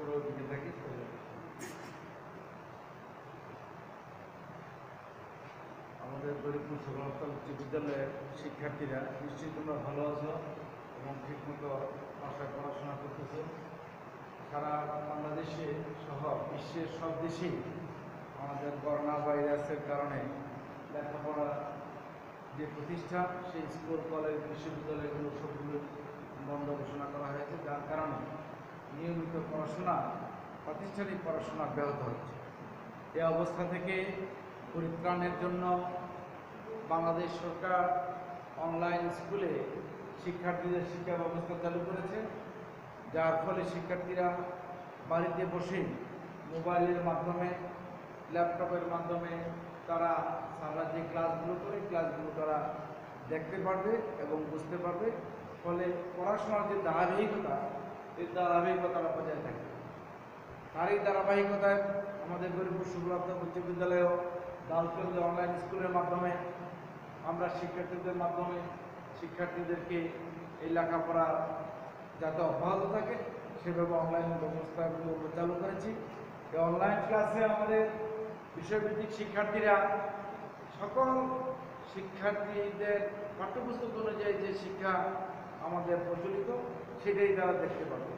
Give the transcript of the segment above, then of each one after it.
তোমরাও দিকে থাকি। আমাদের গরিবপুর সদর উচ্চ বিদ্যালয়ের শিক্ষার্থীরা নিশ্চয়ই তোমরা ভালো আছো এবং ঠিকমতো ভাষায় পড়াশোনা করতেছো। সারা বাংলাদেশে সহ বিশ্বের সব দেশেই আমাদের করোনা ভাইরাসের কারণে লেখাপড়া যে প্রতিষ্ঠান সেই স্কুল কলেজ বিশ্ববিদ্যালয়গুলো সবগুলো বন্ধ ঘোষণা করা হয়েছে, যার কারণে নিয়মিত পড়াশোনা প্রাতিষ্ঠানিক পড়াশোনা ব্যাহত হচ্ছে। এই অবস্থা থেকে পরিত্রাণের জন্য বাংলাদেশ সরকার অনলাইন স্কুলে শিক্ষার্থীদের শিক্ষা ব্যবস্থা চালু করেছে, যার ফলে শিক্ষার্থীরা বাড়িতে বসে মোবাইলের মাধ্যমে ল্যাপটপের মাধ্যমে তারা সারা যে ক্লাসগুলো করে ক্লাসগুলো তারা দেখতে পারবে এবং বুঝতে পারবে। ফলে পড়াশোনার যে ধারাবাহিকতা এই ধারাবাহিকতাটা বজায় থাকবে। তার এই ধারাবাহিকতায় আমাদের গরিবপুর শুভলতা উচ্চ বিদ্যালয়েও গার্লসগঞ্জ অনলাইন স্কুলের মাধ্যমে আমরা শিক্ষার্থীদেরকে এই লেখাপড়া যাতে অব্যাহত থাকে সেভাবে অনলাইন ব্যবস্থাগুলো চালু করেছি। এই অনলাইন ক্লাসে আমাদের বিষয়ভিত্তিক শিক্ষার্থীরা সকল শিক্ষার্থীদের পাঠ্যপুস্তক অনুযায়ী যে শিক্ষা আমাদের প্রচলিত সেটাই তারা দেখতে পাবে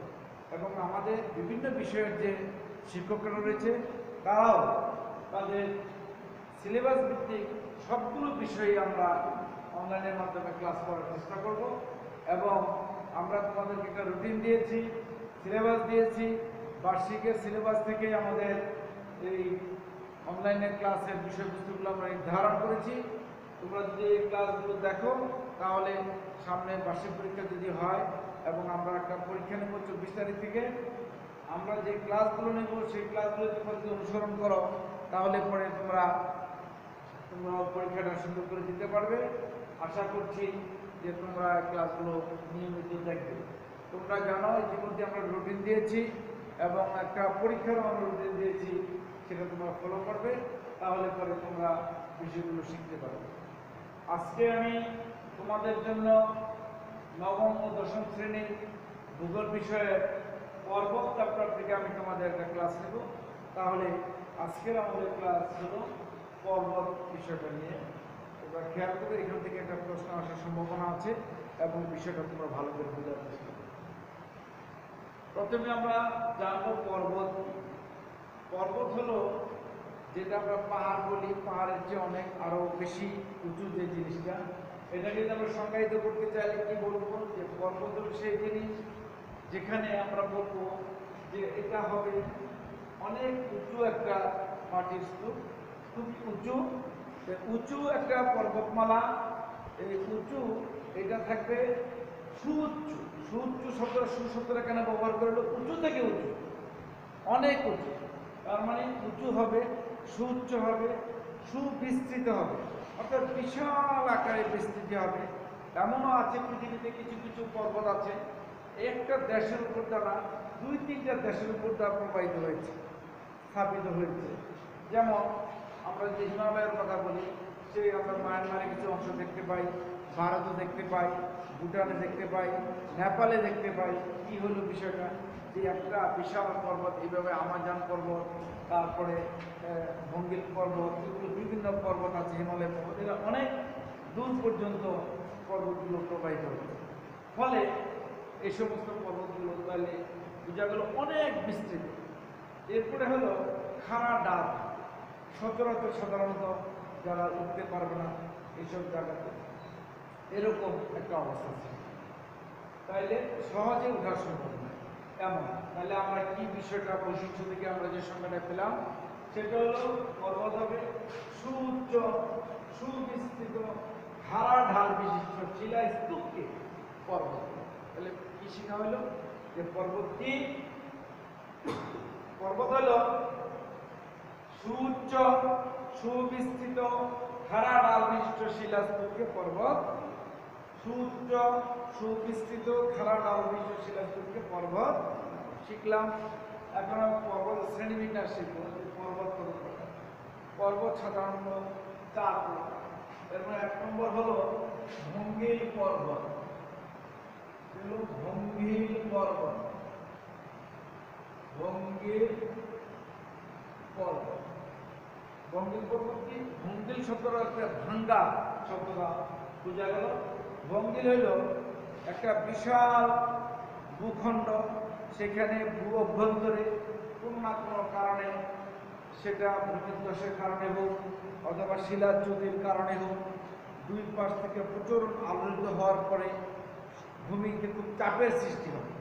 এবং আমাদের বিভিন্ন বিষয়ের যে শিক্ষকরা রয়েছে তারাও তাদের সিলেবাস ভিত্তিক সবগুলো বিষয়ে আমরা অনলাইনের মাধ্যমে ক্লাস করার চেষ্টা করব এবং আমরা তোমাদেরকে একটা রুটিন দিয়েছি, সিলেবাস দিয়েছি। বার্ষিকের সিলেবাস থেকে আমাদের এই অনলাইনের ক্লাসের বিষয়বস্তুগুলো আমরা নির্ধারণ করেছি। তোমরা যদি এই ক্লাসগুলো দেখো তাহলে সামনে বার্ষিক পরীক্ষা যদি হয় এবং আমরা একটা পরীক্ষা নেব 24 তারিখ থেকে, আমরা যে ক্লাসগুলো নেব সেই ক্লাসগুলো তোমরা যদি অনুসরণ করো তাহলে পরে তোমরা পরীক্ষাটা সুন্দর করে দিতে পারবে। আশা করছি যে তোমরা ক্লাসগুলো নিয়মিত দেখবে। তোমরা জানো ইতিমধ্যে আমরা রুটিন দিয়েছি এবং একটা পরীক্ষারও আমরা রুটিন দিয়েছি, সেটা তোমরা ফলো করবে, তাহলে পরে তোমরা বিষয়গুলো শিখতে পারবে। আজকে আমি তোমাদের জন্য নবম ও দশম শ্রেণীর ভূগোল বিষয়ের পর্বত চ্যাপ্টার থেকে আমি তোমাদের একটা ক্লাস নেব। তাহলে আজকের আমাদের ক্লাস হলো পর্বত বিষয়টা নিয়ে। তোমরা খেয়াল করে এখান থেকে একটা প্রশ্ন আসার সম্ভাবনা আছে এবং বিষয়টা তোমরা ভালো করে বোঝার চেষ্টা করো। প্রথমে আমরা জানবো পর্বত। পর্বত হলো যেটা আমরা পাহাড় বলি, পাহাড়ের চেয়ে অনেক আরো বেশি উঁচু যে জিনিসটা, এটাকে যদি আমরা সংজ্ঞায়িত করতে চাইলে কি বলবো, যে পর্বত হলো সেই জিনিস যেখানে আমরা বলবো যে এটা হবে অনেক উঁচু একটা মাটির স্তূপ, খুব উঁচু একটা পর্বতমালা। এই উঁচু এটা থাকবে সুউচ্চ শব্দটা কেন ব্যবহার করলো? উঁচু থেকে উঁচু, অনেক উঁচু, তার মানে উঁচু হবে, সুউচ্চ হবে, সুবিস্তৃত হবে, অর্থাৎ বিশাল আকারে বিস্তৃতি হবে। এমনও আছে পৃথিবীতে কিছু কিছু পর্বত আছে একটা দেশের উপর দ্বারা 2-3টা দেশের উপর দ্বারা প্রবাহিত হয়েছে, স্থাপিত হয়েছে। যেমন আমরা যে হিমালয়ের কথা বলি, সেই আমরা মায়ানমারে কিছু অংশ দেখতে পাই, ভারতে দেখতে পাই, ভুটানে দেখতে পাই, নেপালে দেখতে পাই। কি হলো বিষয়টা, যে একটা বিশাল পর্বত, এইভাবে আমাজন পর্বত, তারপরে ভঙ্গিল পর্বত, এগুলো বিভিন্ন পর্বত আছে, হিমালয় পর্বত, এরা অনেক দূর পর্যন্ত পর্বতগুলো প্রবাহিত হচ্ছে। ফলে এই সমস্ত পর্বতগুলো তাহলে বোঝা গেল অনেক বিস্তৃত। এরপরে হলো খাড়া ডাল, সচরাচর সাধারণত যারা উঠতে পারবে না এইসব জায়গাতে এরকম একটা অবস্থা ছিল, তাইলে সহজে উঠা সম্ভব না এমন। তাহলে আমরা কি বিষয়টা বৈশিষ্ট্য থেকে আমরা যে সংজ্ঞাটা পেলাম সেটা হলো পর্বত হবে সুউচ্চ সুবিস্তৃত খাড়া ঢাল বিশিষ্ট শিলা স্তূপকে পর্বত। তাহলে কি শেখা হলো, যে পর্বত হলো সুউচ্চ সুবিস্তৃত খাড়া ঢাল বিশিষ্ট শিলাস্তূপকে পর্বত। সুউচ্চ সুবিস্তৃত খাড়া ঢাল বিশিষ্ট শিলাস্তূপকে পর্বত শিখলাম। এখন আমরা পর্বত শ্রেণীবিন্যাস শিখব। পর্বত সাধারণত 4 প্রকার। এর মধ্যে 1 নম্বর হলো ভঙ্গিল পর্বত। ভঙ্গিল পর্বত ভঙ্গিল পর্বত। ভঙ্গিল পর্বত কি? ভঙ্গিল শব্দটা একটা ভাঙ্গা শব্দটা বোঝা গেল। ভঙ্গিল হইল একটা বিশাল ভূখণ্ড, সেখানে ভূ অভ্যন্তরে কোনো না কোনো কারণে, সেটা ভূমিধসের কারণে হোক অথবা শিলাচ্যুতির কারণে হোক, দুই পাশ থেকে প্রচুর আলোড়িত হওয়ার পরে ভূমিতে খুব চাপের সৃষ্টি হবে।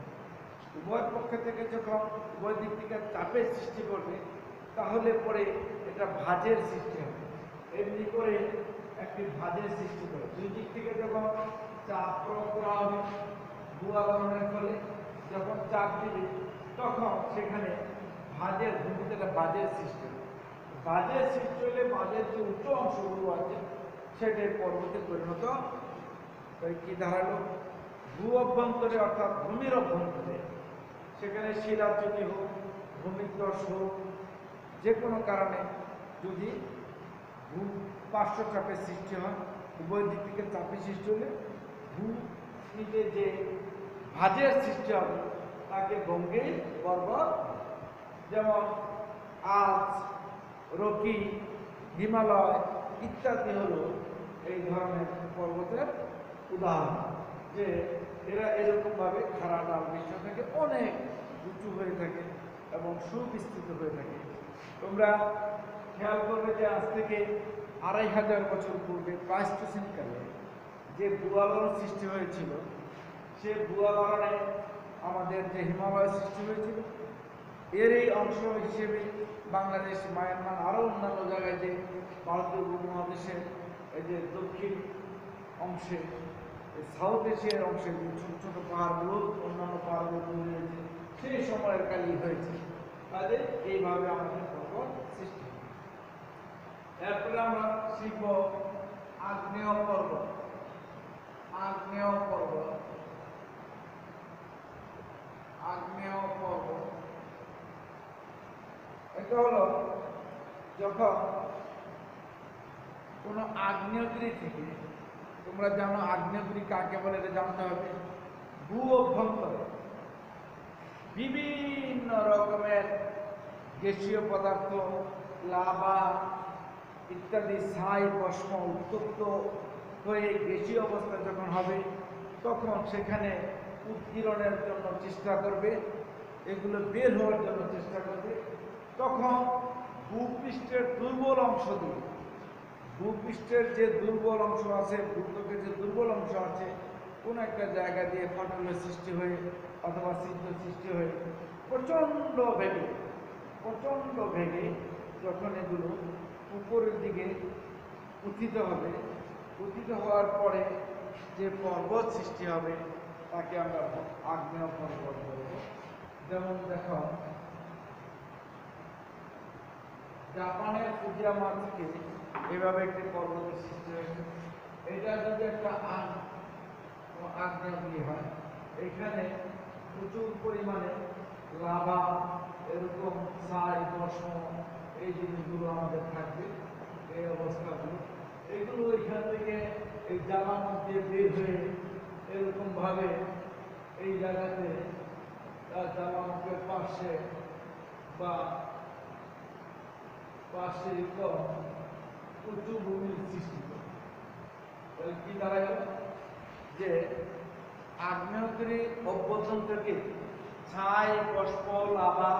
উভয় পক্ষ থেকে যখন উভয় দিক থেকে চাপের সৃষ্টি করবে, তাহলে পরে এটা ভাঁজের সৃষ্টি হবে। এমনি করে একটি ভাঁজের সৃষ্টি করে দুই দিক থেকে যখন চাপ প্রয়োগ করা হবে, ভূ আলোড়নের ফলে যখন চাপ দিবে, তখন সেখানে ভাঁজের ভূমিতে একটা বাজের সৃষ্টি হবে। বাজের সৃষ্টি হলে বাজের যে উঁচু অংশগুলো আছে সেটাই পর্বতে পরিণত কি দাঁড়ালো? ভূ অভ্যন্তরে অর্থাৎ ভূমির অভ্যন্তরে, সেখানে শিলাচ্যুতি হোক, ভূমিধস হোক, যে কোনো কারণে যদি ভূ পার্শ্ব চাপের সৃষ্টি হয়, উভয় দিক থেকে চাপের সৃষ্টি হলে ভূমিতে যে ভাঁজের সৃষ্টি হবে তাকে ভঙ্গিল পর্বত। যেমন আল্পস, রকি, হিমালয় ইত্যাদি হলো এই ধরনের পর্বতের উদাহরণ, যে এরা এরকমভাবে খাড়া ঢাল বিশিষ্ট থাকে, অনেক উঁচু হয়ে থাকে এবং সুবিস্তৃত হয়ে থাকে। তোমরা খেয়াল করবে যে আজ থেকে 2500 বছর পূর্বে প্লাইস্টোসিনকালে যে ভূ আলোড়ন সৃষ্টি হয়েছিল, সে ভূ আলোড়নে আমাদের যে হিমালয় সৃষ্টি হয়েছিল, এর এই অংশ হিসেবে বাংলাদেশ, মায়ানমার, আরও অন্যান্য জায়গায় যে ভারতীয় উপমহাদেশের এই যে দক্ষিণ অংশে, সাউথ এশিয়ার অংশে যে ছোট ছোট পাহাড়গুলো, অন্যান্য পাহাড়গুলো তৈরি হয়েছে, সেই সময়ের কালই হয়েছে। তাহলে এইভাবে আমাদের পর্বত সৃষ্টি। এরপরে আমরা শিখব আগ্নেয় পর্বত। আগ্নেয় পর্বত, আগ্নেয় পর্বত এটা হলো যখন কোনো আগ্নেয়গিরি থেকে, তোমরা জানো আগ্নেয়গিরি কাকে বলে, এটা জানতে হবে। ভূ অভ্যন্তরে বিভিন্ন রকমের গ্যাসীয় পদার্থ, লাভা ইত্যাদি ছাই ভস্ম উত্তপ্ত হয়ে গ্যাসীয় অবস্থা যখন হবে, তখন সেখানে উৎকীর্ণের জন্য চেষ্টা করবে, এগুলো বের হওয়ার জন্য চেষ্টা করবে। তখন ভূপৃষ্ঠের দুর্বল অংশ দিয়ে, ভূপৃষ্ঠের যে দুর্বল অংশ আছে, ভূত্বকের যে দুর্বল অংশ আছে, কোনো একটা জায়গা দিয়ে ফাটলের সৃষ্টি হয়ে অথবা ছিদ্র সৃষ্টি হয়ে প্রচণ্ড বেগে যখন এগুলো উপরের দিকে উত্থিত হবে, উত্থিত হওয়ার পরে যে পর্বত সৃষ্টি হবে তাকে আমরা আগ্নেয় পর্বত বলব। যেমন দেখো, জাপানের ফুজিয়ামা থেকে এভাবে একটি পর্বতের সৃষ্টি হয়েছে। এটা যদি একটা আগ্নেয়গিরি হয়, এখানে প্রচুর পরিমাণে লাভা, এরকম ছাই ভস্ম, এই জিনিসগুলো আমাদের থাকবে, এই অবস্থাগুলো। এগুলো এখান থেকে এই জামার মধ্যে বের হয়ে এরকমভাবে এই জায়গাতে জামা মুখের পাশে বা পাশে উঁচু ভূমির সৃষ্টি করে। কি দাঁড়া গেল? যে আগ্নেয়গিরি অভ্যন্তরকে ছাই বাষ্প লাভা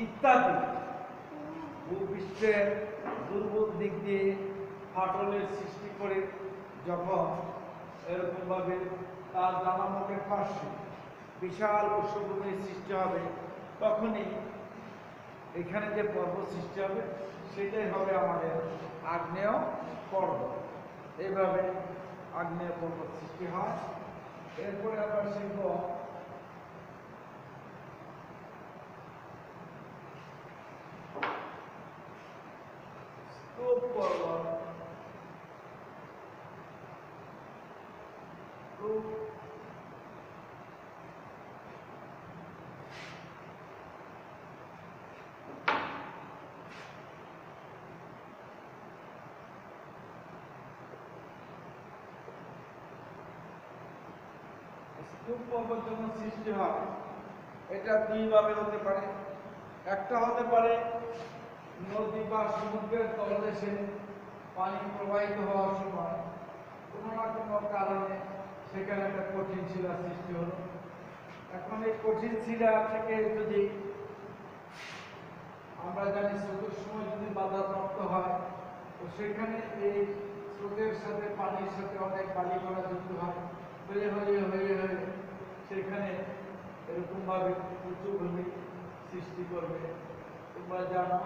ইত্যাদি ভূপৃষ্ঠের দুর্বল দিক দিয়ে ফাটলের সৃষ্টি করে যখন এরকমভাবে তার জানামুখের পাশে বিশাল উৎসভূমির সৃষ্টি হবে, তখনই এখানে যে পর্বত সৃষ্টি হবে সেটাই হবে আমাদের আগ্নেয় পর্বত। এইভাবে আগ্নেয় পর্বত সৃষ্টি হয়। এরপরে আমরা শিখব স্তূপ পর্বত। স্তূপ পর্বত যখন সৃষ্টি হয়, এটা দুইভাবে হতে পারে। একটা হতে পারে নদী বা সমুদ্রের তলদেশে পানি প্রবাহিত হওয়ার সময় কোনো না কোনো কারণে সেখানে একটা কঠিন শিলা সৃষ্টি হলো। এখন এই কঠিন শিলা থেকে যদি আমরা জানি স্রোতের সময় যদি বাধাপ্রাপ্ত হয়, তো সেখানে এই স্রোতের সাথে পানির সাথে অনেক বালিকণা যুক্ত হয়, হয়ে হয়ে হয়ে হয়ে সেখানে এরকমভাবে উঁচু ভূমি সৃষ্টি করবে। তোমরা জানো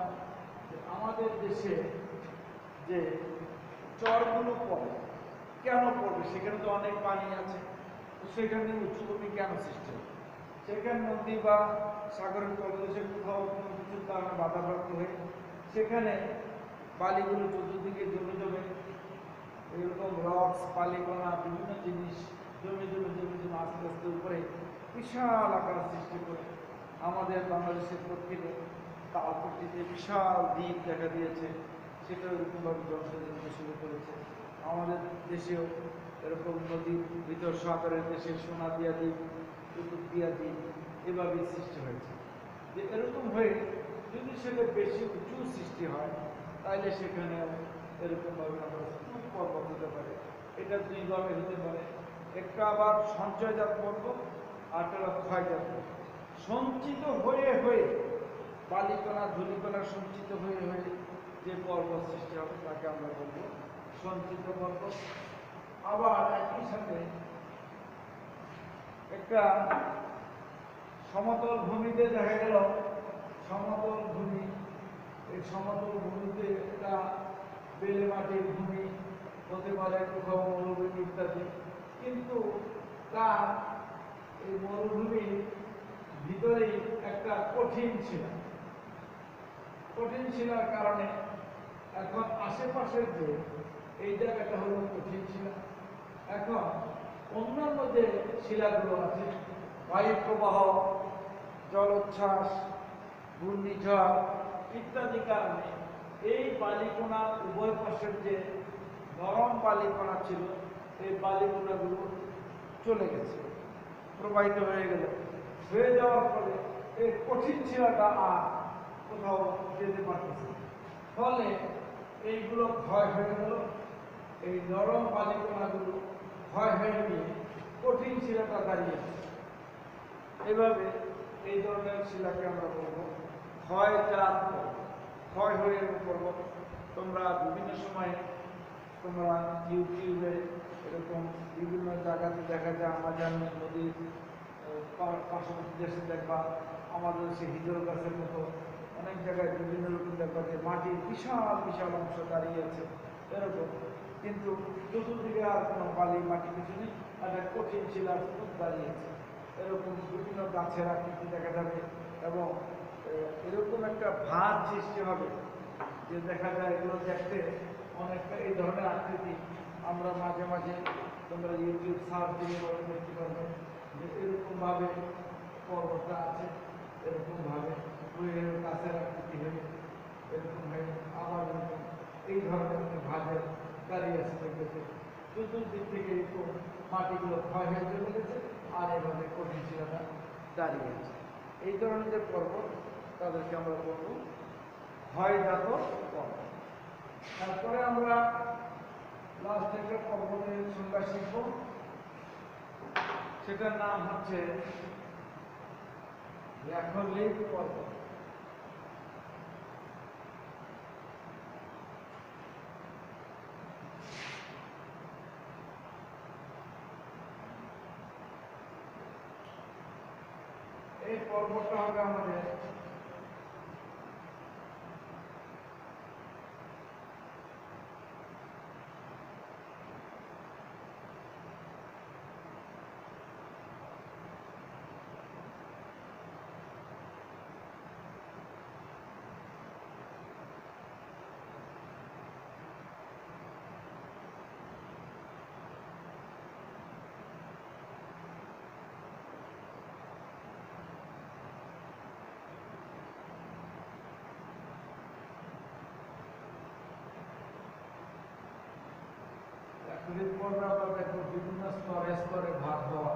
যে আমাদের দেশে যে চরগুলো পড়ে, কেন পড়বে? সেখানে তো অনেক পানি আছে, তো সেখানে উঁচু ভূমি কেন সৃষ্টি হবে? সেখানে নদী বা সাগরের তলদেশে কোথাও কোনো কিছুর কারণে বাধাপ্রাপ্ত হয়ে সেখানে বালিগুলো চতুর্দিকে জমে জমে এরকম রক্স, বালিকণা, বিভিন্ন জিনিস জমে জমে জমে জমে আস্তে আস্তে উপরে বিশাল আকার সৃষ্টি করে আমাদের বাংলাদেশের দক্ষিণে তালপট্টিতে বিশাল দ্বীপ দেখা দিয়েছে। সেটা এরকমভাবে জনসংখ্যা দিতে শুরু করেছে। আমাদের দেশেও এরকম নদীর ভিতর সাগরের দেশে সোনাদিয়া দ্বীপ, কুতুবদিয়া দ্বীপ এভাবেই সৃষ্টি হয়েছে। যে এরকম হয়ে যদি সেটা বেশি উঁচু সৃষ্টি হয়, তাহলে সেখানে এরকমভাবে আমরা স্তূপ পর্বত হতে পারে। এটা দুইভাবে হতে পারে, একটা আবার সঞ্চয়জাত পর্বত, আর একটা ক্ষয়জাত পর্বত। সঞ্চিত হয়ে হয়ে বালিকণা ধূলিকণা সঞ্চিত হয়ে হয়ে যে পর্বত সৃষ্টি হবে তাকে আমরা বলব সঞ্চিত পর্বত। আবার একই সাথে একটা সমতল ভূমিতে দেখা গেল সমতল ভূমি, এই সমতল ভূমিতে একটা বেলে মাটির ভূমি হতে পারে, কোথাও মরুভূমি ইত্যাদি, কিন্তু তার এই মরুভূমির ভিতরেই একটা কঠিন শিলা। কঠিন শিলার কারণে এখন আশেপাশের যে এই জায়গাটা হলো কঠিন শিলা। এখন অন্যান্য যে শিলাগুলো আছে, বায়ু প্রবাহ, জলোচ্ছ্বাস, ঘূর্ণিঝড় ইত্যাদি কারণে এই বালিকণা উভয় পাশের যে নরম বালিকণা ছিল, এই বালিকণাগুলো চলে গেছে, প্রবাহিত হয়ে গেল। হয়ে যাওয়ার ফলে এই কঠিন শিলাটা আর কোথাও যেতে পারতেছে, ফলে এইগুলো ক্ষয় হয়ে গেল। এই নরম বালিকণাগুলো ক্ষয় হয়ে গিয়ে কঠিন শিলাটা দাঁড়িয়েছে। এভাবে এই ধরনের শিলাকে আমরা বলবো ক্ষয়জাত পর্বত, ক্ষয় হয়ে পর্বত। তোমরা বিভিন্ন সময়ে তোমরা ইউটিউবে এরকম বিভিন্ন জায়গাতে দেখা যায় আমাজন নদীর পার্শ্ববর্তী দেশে দেখবা, আমাদের সে হিজল গাছের মতো অনেক জায়গায় বিভিন্ন রকম দেখবা যে মাটির বিশাল বিশাল অংশ দাঁড়িয়ে আছে এরকম, কিন্তু চতুর্দিকে আর কোনো বালি মাটি কিছু নেই, একটা কঠিন শিলার স্তূপ দাঁড়িয়ে আছে। এরকম বিভিন্ন গাছের আকৃতি দেখা যাবে এবং এরকম একটা ভাঁজ সৃষ্টি হবে যে দেখা যায় এগুলো দেখতে অনেকটা এই ধরনের আকৃতি। আমরা মাঝে মাঝে তোমরা ইউটিউব সার্চ দিয়ে দেখতে পারবে যে এরকমভাবে পর্বতটা আছে, এরকমভাবে গাছের আকৃতি হয়ে এরকম হয়ে আবার এই ধরনের ভাঁজের দাঁড়িয়ে আছে দেখেছে। চতুর্দিক থেকে এরকম মাটিগুলো ক্ষয় হয়ে চলে গেছে, আর এভাবে কঠিন শিলাটা দাঁড়িয়ে আছে। এই ধরনের যে পর্বত তাদেরকে আমরা বলব ক্ষয়জাত পর্বত। তারপরে আমরা লাস্ট একটা পর্বতের সংজ্ঞা শিখব, সেটার নাম হচ্ছে ল্যাখোলিক পর্বত। এই পর্বতটা হবে আমাদের পর্বে আমরা দেখব বিভিন্ন স্তরে স্তরে ভাগ হওয়া।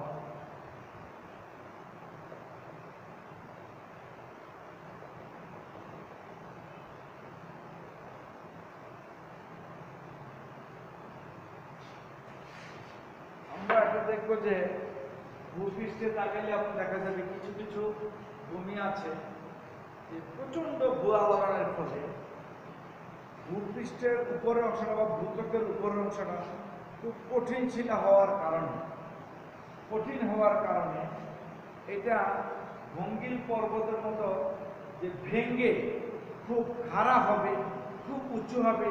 দেখবো যে ভূপৃষ্ঠে তাকালে আপনার দেখা যাবে কিছু কিছু ভূমি আছে যে প্রচণ্ড ভূ আলোড়নের ফলে ভূপৃষ্ঠের উপরের অংশটা বা ভূত্বকের উপরের অংশটা খুব কঠিন হওয়ার কারণে এটা ভঙ্গিল পর্বতের মতো যে ভেঙ্গে খুব খাড়া হবে, খুব উঁচু হবে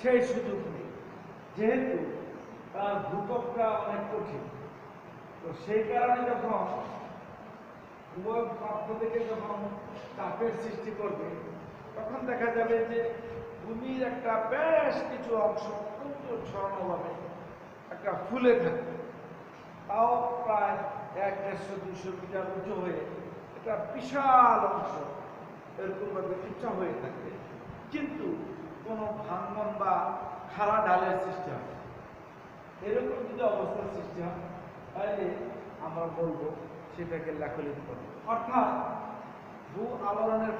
সেই সুযোগ নেই, যেহেতু তার ভূত্বকটা অনেক কঠিন। তো সেই কারণে যখন উভয় পক্ষ থেকে যখন চাপের সৃষ্টি করবে তখন দেখা যাবে যে ভূমির একটা বেশ কিছু অংশ অত্যন্ত ছড়ানোভাবে একটা ফুলে থাকে, তাও প্রায় 100-150 মিটার উঁচু হয়ে একটা বিশাল অংশ এরকমভাবে উঁচা হয়ে থাকে, কিন্তু কোনো ভাঙন বা খাড়া ঢালের সৃষ্টি হয় না। এরকম যদি অবস্থার সৃষ্টি হয় তাহলে আমরা বলবো সেটাকে ল্যাকোলিথ পর্বত। অর্থাৎ ভূ আলোড়নের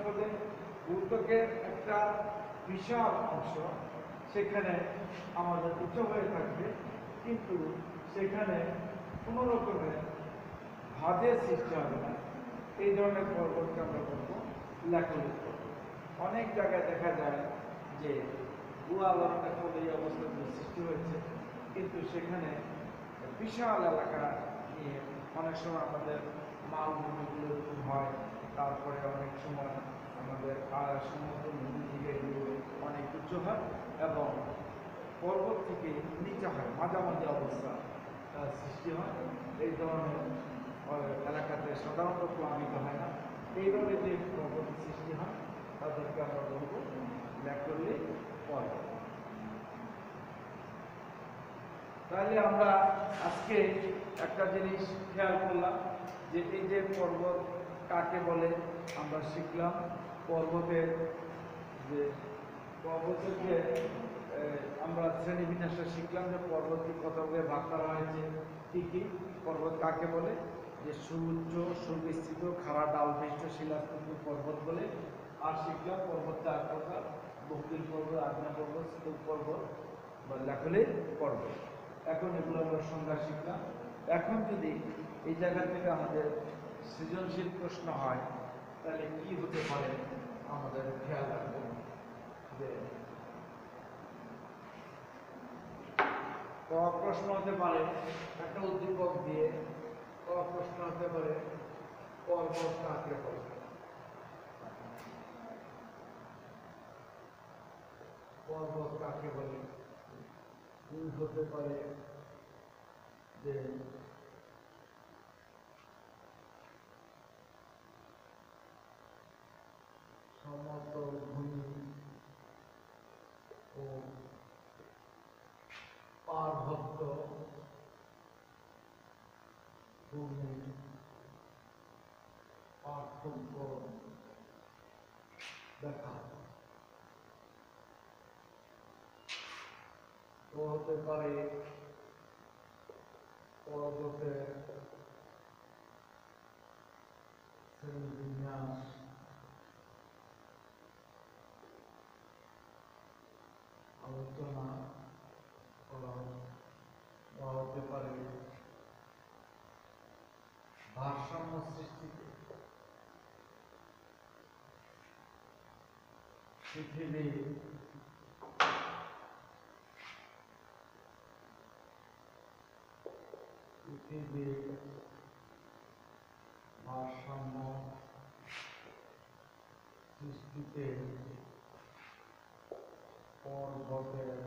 ফলে ভূত্বকের একটা বিশাল অংশ সেখানে আমাদের উঁচু হয়ে থাকবে, কিন্তু সেখানে কোনো রকমের ভাঁজের সৃষ্টি হবে না। এই ধরনের পর্বতকে আমরা বলবো ল্যাকোলিথ পর্বত। অনেক জায়গায় দেখা যায় যে ভূ আলোড়নের ফলে এই অবস্থাগুলো সৃষ্টি হয়েছে, কিন্তু সেখানে বিশাল এলাকা নিয়ে অনেক সময় আমাদের মালভূমিগুলো এরকম হয়, তারপরে অনেক সময় আমাদের সমুদ্র নদী থেকে এগুলো অনেক উঁচু হয় এবং পর্বত থেকে নিচে হয়, মাঝামাঝি অবস্থা সৃষ্টি হয়। এই ধরনের এলাকাতে সাধারণত প্লাবিত হয় না। এইভাবে যে পর্বত সৃষ্টি হয় তাদেরকে আমরা বলবো ল্যাকোলিথ পর্বত। তাহলে আমরা আজকে একটা জিনিস খেয়াল করলাম যে এই যে পর্বত কাকে বলে আমরা শিখলাম। পর্বতের যে আমরা শ্রেণীবিন্যাসটা শিখলাম যে পর্বতকে কতভাবে ভাগ করা হয়েছে, কি কি পর্বত কাকে বলে, যে সুউচ্চ সুবিস্তৃত খাড়া ডালবিষ্ট শিলাস্তম্ভ পর্বত বলে। আর শিখলাম পর্বত 4 প্রকার: বঙ্কিল পর্বত, আগ্নেয় পর্বত, স্তূপ পর্বত বা ল্যাকোলিথ পর্বত। এখন এগুলো আমরা সংজ্ঞা শিখলাম। এখন যদি এই জায়গা থেকে আমাদের সৃজনশীল প্রশ্ন হয় তাহলে কি হতে পারে আমাদের খেয়াল রাখবো যে ক প্রশ্ন হতে পারে একটা উদ্দীপক দিয়ে, ক প্রশ্ন হতে পারে পর্বত কাকে বলে, পর্বত কাকে বলে, হতে পারে যে সমতল ভূমি ও পার্বত্য ভূমির পার্থক্য দেখা। তো হতে পারে পর্বতের শ্রেণীবিন্যাস, আলোচনা করা, বা হতে পারে ভারসাম্য সৃষ্টিতে পৃথিবীর ভারসাম্য সৃষ্টিতে পর্বতের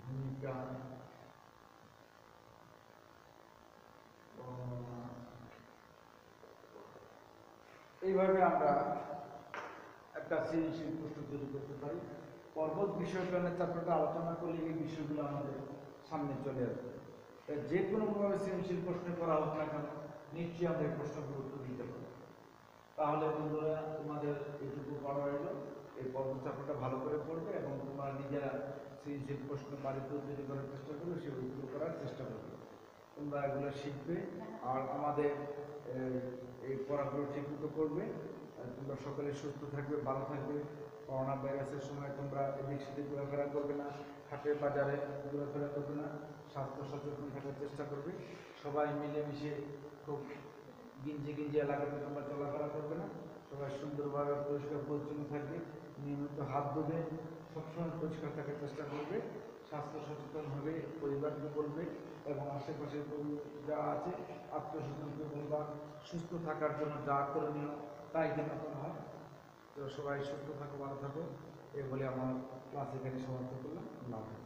ভূমিকা বর্ণনা। এইভাবে আমরা একটা সৃজনশীল প্রশ্ন তৈরি করতে পারি। পর্বত বিষয়টা চ্যাপ্টারটা আলোচনা করলে এই বিষয়গুলো আমাদের সামনে চলে আসবে। যে কোনোভাবে সৃজনশীল প্রশ্ন করা হোক না কেন, নিশ্চয়ই আমরা এই প্রশ্নগুলো উত্তর দিতে পারি। তাহলে বন্ধুরা, তোমাদের এইটুকু পড়া হইল। এই পর্বত চ্যাপ্টারটা ভালো করে পড়বে এবং তোমরা নিজেরা সৃজনশীল প্রশ্ন বাড়িতে তৈরি করার চেষ্টা করবে, সেগুলো করার চেষ্টা করবে। তোমরা এগুলো শিখবে আর আমাদের এই পড়াগুলো ঠিকমতো করবে। তোমরা সকলে সুস্থ থাকবে, ভালো থাকবে। করোনা ভাইরাসের সময় তোমরা এদিক সেদিক ঘোরাফেরা করবে না, হাটে বাজারে ঘোরাফেরা করবে না, স্বাস্থ্য সচেতন থাকার চেষ্টা করবে। সবাই মিলেমিশে খুব গিঞ্জি গিঞ্জি এলাকাতে তোমরা চলাফেরা করবে না, সবাই সুন্দরভাবে পরিষ্কার পরিচ্ছন্ন থাকবে, নিয়মিত হাত ধুবে, সবসময় পরিষ্কার থাকার চেষ্টা করবে, স্বাস্থ্য সচেতন হবে, পরিবারকে বলবে এবং আশেপাশে যা আছে আত্মসচেতনকে বলবা সুস্থ থাকার জন্য যা করণীয় তাই যেন করা হয়। তো সবাই সুস্থ থাকো, ভালো থাকো, এই বলে আমার ক্লাস এখানে সমাপ্ত করলাম। আল্লাহ হাফেজ।